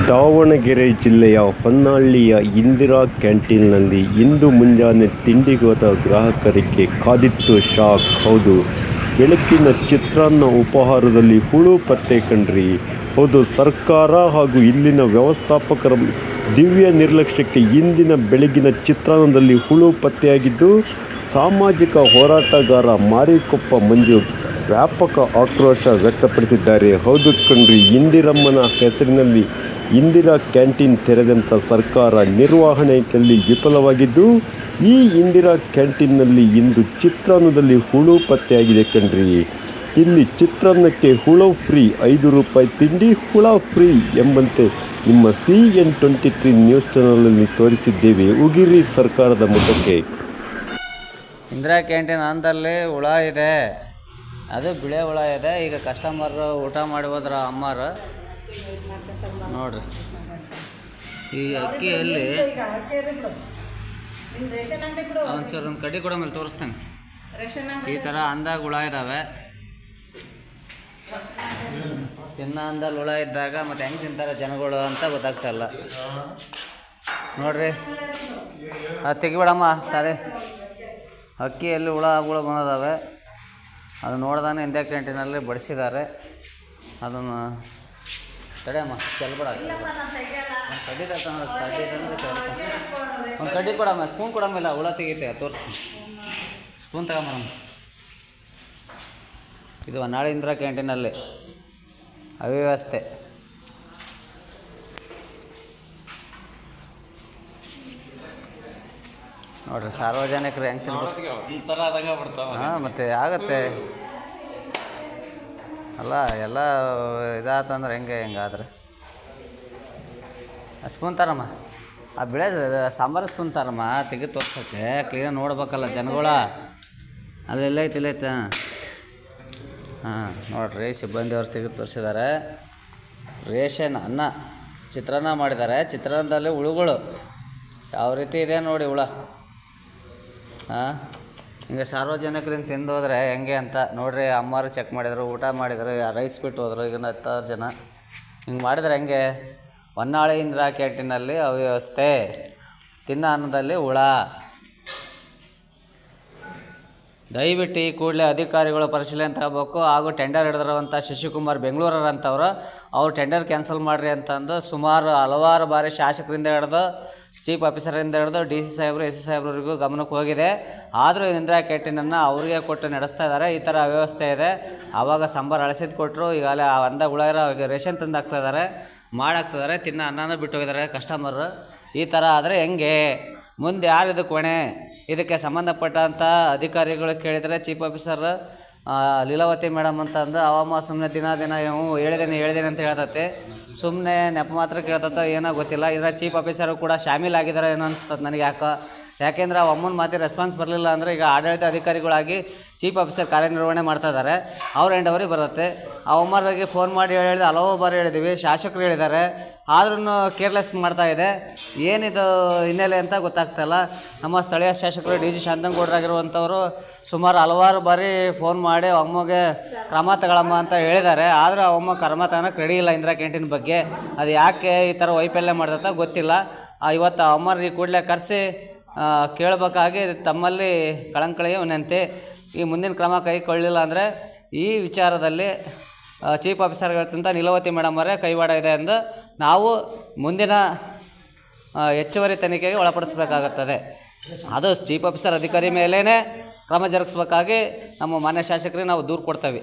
ದಾವಣಗೆರೆ ಜಿಲ್ಲೆಯ ಹೊನ್ನಾಳಿಯ ಇಂದಿರಾ ಕ್ಯಾಂಟೀನ್ನಲ್ಲಿ ಇಂದು ಮುಂಜಾನೆ ತಿಂಡಿಗೋದ ಗ್ರಾಹಕರಿಗೆ ಕಾದಿತ್ತು ಶಾಕ್. ಹೌದು, ಬೆಳಗ್ಗಿನ ಚಿತ್ರಾನ್ನ ಉಪಹಾರದಲ್ಲಿ ಹುಳು ಪತ್ತೆ ಕಂಡ್ರಿ. ಹೌದು, ಸರ್ಕಾರ ಹಾಗೂ ಇಲ್ಲಿನ ವ್ಯವಸ್ಥಾಪಕರ ದಿವ್ಯ ನಿರ್ಲಕ್ಷ್ಯಕ್ಕೆ ಇಂದಿನ ಬೆಳಗಿನ ಚಿತ್ರಾನ್ನದಲ್ಲಿ ಹುಳು ಪತ್ತೆಯಾಗಿದ್ದು, ಸಾಮಾಜಿಕ ಹೋರಾಟಗಾರ ಮಾರಿಕೊಪ್ಪ ಮಂಜು ವ್ಯಾಪಕ ಆಕ್ರೋಶ ವ್ಯಕ್ತಪಡಿಸಿದ್ದಾರೆ. ಹೌದು ಕಣ್ರಿ, ಇಂದಿರಮ್ಮನ ಹೆಸರಿನಲ್ಲಿ ಇಂದಿರಾ ಕ್ಯಾಂಟೀನ್ ತೆರೆದಂಥ ಸರ್ಕಾರ ನಿರ್ವಹಣೆಯಲ್ಲಿ ವಿಫಲವಾಗಿದ್ದು, ಈ ಇಂದಿರಾ ಕ್ಯಾಂಟೀನ್ನಲ್ಲಿ ಇಂದು ಚಿತ್ರಾನ್ನದಲ್ಲಿ ಹುಳು ಪತ್ತೆಯಾಗಿದೆ ಕಣ್ರಿ. ಇಲ್ಲಿ ಚಿತ್ರಾನ್ನಕ್ಕೆ ಹುಳು ಫ್ರೀ, 5 ರೂಪಾಯಿ ತಿಂಡಿ ಹುಳ ಫ್ರೀ ಎಂಬಂತೆ ನಿಮ್ಮ CN23 ನ್ಯೂಸ್ ಚಾನಲಲ್ಲಿ ತೋರಿಸಿದ್ದೇವೆ. ಉಗಿರಿ ಸರ್ಕಾರದ ಮುಖಕ್ಕೆ. ಇಂದಿರಾ ಕ್ಯಾಂಟೀನ್ ಅಂದಲ್ಲಿ ಹುಳ ಇದೆ, ಅದು ಬಿಳೆ ಹುಳ ಇದೆ. ಈಗ ಕಸ್ಟಮರ್ ಊಟ ಮಾಡಿ ಹೋದ್ರ ಅಮ್ಮಾರು ನೋಡ್ರಿ, ಈ ಅಕ್ಕಿಯಲ್ಲಿ ಒಂಚೂರು ಒಂದು ಕಡ್ಡಿ ಕೂಡ ಮೇಲೆ ತೋರಿಸ್ತಾನೆ. ಈ ಥರ ಅಂದಾಗ ಹುಳ ಇದ್ದಾವೆ. ಇನ್ನು ಅಂದಲ್ಲಿ ಹುಳ ಇದ್ದಾಗ ಮತ್ತು ಹೆಂಗೆ ತಿಂತಾರೆ ಜನಗಳು ಅಂತ ಗೊತ್ತಾಗ್ತಾಯಿಲ್ಲ ನೋಡ್ರಿ. ಅದು ತೆಗಿಬೇಡಮ್ಮ ತಾಳೆ. ಅಕ್ಕಿಯಲ್ಲಿ ಹುಳ ಬಂದಿದ್ದಾವೆ. ಅದು ನೋಡ್ದಾನೆ ಇಂದಿರಾ ಕ್ಯಾಂಟೀನಲ್ಲಿ ಬಡಿಸಿದ್ದಾರೆ. ಅದನ್ನು ತಡೆಯಮ್ಮ, ಚೆಲ್ಬೇಡ. ಒಂದು ಕಡ್ಡಿ ಕೊಡಮ್ಮ, ಸ್ಪೂನ್ ಕೊಡಮ್ಮಿಲ್ಲ, ಹುಳ ತೆಗೀತೆ ತೋರಿಸ್ತೀನಿ. ಸ್ಪೂನ್ ತಗೊಂಬ. ಇದು ಹೊನ್ನಾಳಿ ಇಂದಿರಾ ಕ್ಯಾಂಟೀನಲ್ಲಿ ಅವ್ಯವಸ್ಥೆ. ನೋಡ್ರಿ, ಸಾರ್ವಜನಿಕರು ಹೆಂಗೆ ತಿನ್ಬೇಕು. ಹಾಂ, ಮತ್ತು ಆಗತ್ತೆ ಅಲ್ಲ, ಎಲ್ಲ ಇದಾತಂದ್ರೆ ಹೆಂಗಾದ್ರೆ. ಸ್ಪೂನ್ ತರಮ್ಮ, ಆ ಬಿಳೆ ಸಾಂಬಾರು ಸ್ಪೂನ್ ತರಮ್ಮ, ತೆಗೆದು ತೋರ್ಸೋಕ್ಕೆ ಕ್ಲೀನಾಗಿ ನೋಡ್ಬೇಕಲ್ಲ ಜನಗಳ. ಅಲ್ಲೆಲ್ಲ ಐತೆ. ಹಾಂ ನೋಡ್ರಿ, ಸಿಬ್ಬಂದಿಯವ್ರು ತೆಗೆದು ತೋರಿಸಿದ್ದಾರೆ. ರೇಷನ್ ಅನ್ನ ಚಿತ್ರಾನ್ನ ಮಾಡಿದ್ದಾರೆ. ಚಿತ್ರಾನ್ನದಲ್ಲಿ ಹುಳುಗಳು ಯಾವ ರೀತಿ ಇದೆ ನೋಡಿ ಹುಳ. ಹಾಂ, ಹಿಂಗೆ ಸಾರ್ವಜನಿಕರು ಹಿಂಗೆ ತಿಂದು ಹೋದರೆ ಹೆಂಗೆ ಅಂತ ನೋಡ್ರಿ. ಅಮ್ಮಾರು ಚೆಕ್ ಮಾಡಿದರು, ಊಟ ಮಾಡಿದರು, ರೈಸ್ ಬಿಟ್ಟು ಹೋದರು. ಈಗ 10 ಜನ ಹಿಂಗೆ ಮಾಡಿದ್ರೆ ಹೆಂಗೆ? ಹೊನ್ನಾಳಿ ಇಂದಿರಾ ಕ್ಯಾಂಟೀನಲ್ಲಿ ಅವ್ಯವಸ್ಥೆ, ತಿನ್ನೋ ಅನ್ನದಲ್ಲಿ ಹುಳ. ದಯವಿಟ್ಟು ಈ ಕೂಡಲೇ ಅಧಿಕಾರಿಗಳು ಪರಿಶೀಲನೆ ತಗೋಬೇಕು. ಹಾಗೂ ಟೆಂಡರ್ ಹಿಡಿದಿರುವಂಥ ಶಶಿಕುಮಾರ್ ಬೆಂಗಳೂರಂಥವ್ರು ಅವ್ರು ಟೆಂಡರ್ ಕ್ಯಾನ್ಸಲ್ ಮಾಡಿರಿ ಅಂತಂದು ಸುಮಾರು ಹಲವಾರು ಬಾರಿ ಶಾಸಕರಿಂದ ಹಿಡಿದು ಚೀಫ್ ಆಫೀಸರಿಂದ ಹಿಡಿದು DC ಸಾಹೇಬರು AC ಸಾಹೇಬ್ರವರೆಗೂ ಗಮನಕ್ಕೆ ಹೋಗಿದೆ. ಆದರೂ ಇಂದಿರಾ ಕ್ಯಾಂಟೀನನ್ನು ಅವರಿಗೆ ಕೊಟ್ಟು ನಡೆಸ್ತಾ ಇದ್ದಾರೆ. ಈ ಥರ ವ್ಯವಸ್ಥೆ ಇದೆ. ಆವಾಗ ಸಾಂಬಾರು ಅಳಸಿದ್ದು ಕೊಟ್ಟರು, ಈಗಾಗಲೇ ಅಂದ ಹುಳ ಇರೋ ರೇಷನ್ ತಂದು ಹಾಕ್ತಾಯಿದ್ದಾರೆ, ಮಾಡಾಕ್ತಿದ್ದಾರೆ. ತಿನ್ನೋ ಅನ್ನನೂ ಬಿಟ್ಟು ಹೋಗಿದ್ದಾರೆ ಕಸ್ಟಮರು. ಈ ಥರ ಆದರೆ ಹೆಂಗೆ? ಮುಂದೆ ಯಾರು ಇದಕ್ಕೆ ಹೊಣೆ? ಇದಕ್ಕೆ ಸಂಬಂಧಪಟ್ಟಂಥ ಅಧಿಕಾರಿಗಳು ಕೇಳಿದರೆ ಚೀಫ್ ಆಫೀಸರ್ ಲೀಲಾವತಿ ಮೇಡಮ್ ಅಂತಂದು ಅವಮ್ಮ ಸುಮ್ಮನೆ ದಿನ ಹೇಳಿದ್ದೇನೆ ಅಂತ ಹೇಳ್ತತೆ. ಸುಮ್ಮನೆ ನೆಪ ಮಾತ್ರ ಕೇಳ್ತತ, ಏನೋ ಗೊತ್ತಿಲ್ಲ. ಇದರ ಚೀಫ್ ಆಫೀಸರು ಕೂಡ ಶಾಮೀಲಾಗಿದ್ದಾರೆ ಏನೋ ಅನಿಸ್ತದೆ ನನಗೆ. ಯಾಕೆಂದ್ರೆ ಆ ಅಮ್ಮನ ಮಾತಿಗೆ ರೆಸ್ಪಾನ್ಸ್ ಬರಲಿಲ್ಲ ಅಂದರೆ ಈಗ ಆಡಳಿತ ಅಧಿಕಾರಿಗಳಾಗಿ ಚೀಫ್ ಆಫೀಸರ್ ಕಾರ್ಯನಿರ್ವಹಣೆ ಮಾಡ್ತಾ ಇದ್ದಾರೆ. ಅವ್ರ ಎಂಡವರಿಗೆ ಬರುತ್ತೆ. ಆ ಅಮ್ಮರಿಗೆ ಫೋನ್ ಮಾಡಿ ಹೇಳಿದೆ, ಹಲವು ಬಾರಿ ಹೇಳಿದ್ದೀವಿ, ಶಾಸಕರು ಹೇಳಿದ್ದಾರೆ. ಆದ್ರೂ ಕೇರ್ಲೆಸ್ ಮಾಡ್ತಾ ಇದೆ. ಏನಿದು ಹಿನ್ನೆಲೆ ಅಂತ ಗೊತ್ತಾಗ್ತಾಯಿಲ್ಲ. ನಮ್ಮ ಸ್ಥಳೀಯ ಶಾಸಕರು DG ಶಾಂತನಗೌಡರಾಗಿರುವಂಥವರು ಸುಮಾರು ಹಲವಾರು ಬಾರಿ ಫೋನ್ ಮಾಡಿ ಅಮ್ಮಗೆ ಕ್ರಮ ತಗೊಳಮ್ಮ ಅಂತ ಹೇಳಿದ್ದಾರೆ. ಆದರೂ ಅಮ್ಮ ಕ್ರಮ ತಗೊಳಕ್ಕೆ ರೆಡಿ ಇಲ್ಲ ಇಂದಿರಾ ಕ್ಯಾಂಟೀನ್ ಬಗ್ಗೆ. ಅದು ಯಾಕೆ ಈ ಥರ ವೈಫಲ್ಯ ಮಾಡ್ದಂತ ಗೊತ್ತಿಲ್ಲ. ಇವತ್ತು ಅಮ್ಮರು ಈ ಕೂಡಲೇ ಕರೆಸಿ ಕೇಳಬೇಕಾಗಿ ತಮ್ಮಲ್ಲಿ ಕಳಂಕಳಿಯ ವಿನಂತಿ. ಈ ಮುಂದಿನ ಕ್ರಮ ಕೈಗೊಳ್ಳಿಲ್ಲ ಅಂದರೆ ಈ ವಿಚಾರದಲ್ಲಿ ಚೀಫ್ ಆಫೀಸರ್ಗಳಂತ ಲೀಲಾವತಿ ಮೇಡಮ್ ಅವರೇ ಕೈವಾಡ ಇದೆ ಎಂದು ನಾವು ಮುಂದಿನ ಹೆಚ್ಚುವರಿ ತನಿಖೆಗೆ ಒಳಪಡಿಸಬೇಕಾಗುತ್ತದೆ. ಅದು ಚೀಫ್ ಆಫೀಸರ್ ಅಧಿಕಾರಿ ಮೇಲೇ ಕ್ರಮ ಜರುಗಿಸ್ಬೇಕಾಗಿ ನಮ್ಮ ಮಾನ್ಯ ಶಾಸಕರಿಗೆ ನಾವು ದೂರು ಕೊಡ್ತೇವೆ.